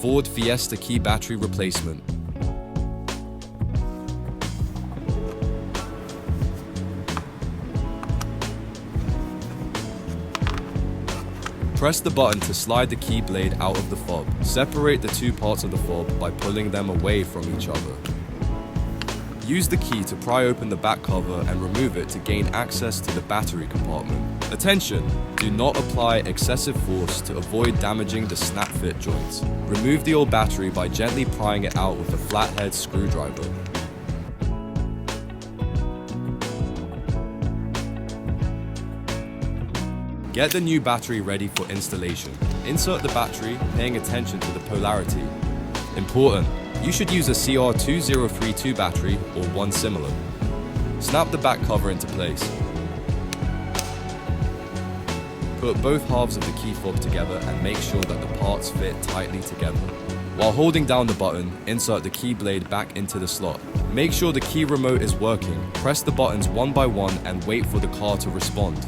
Ford Fiesta key battery replacement. Press the button to slide the key blade out of the fob. Separate the two parts of the fob by pulling them away from each other. Use the key to pry open the back cover and remove it to gain access to the battery compartment. Attention! Do not apply excessive force to avoid damaging the snap fit joints. Remove the old battery by gently prying it out with a flathead screwdriver. Get the new battery ready for installation. Insert the battery, paying attention to the polarity. Important, you should use a CR2032 battery or one similar. Snap the back cover into place. Put both halves of the key fob together and make sure that the parts fit tightly together. While holding down the button, insert the key blade back into the slot. Make sure the key remote is working. Press the buttons one by one and wait for the car to respond.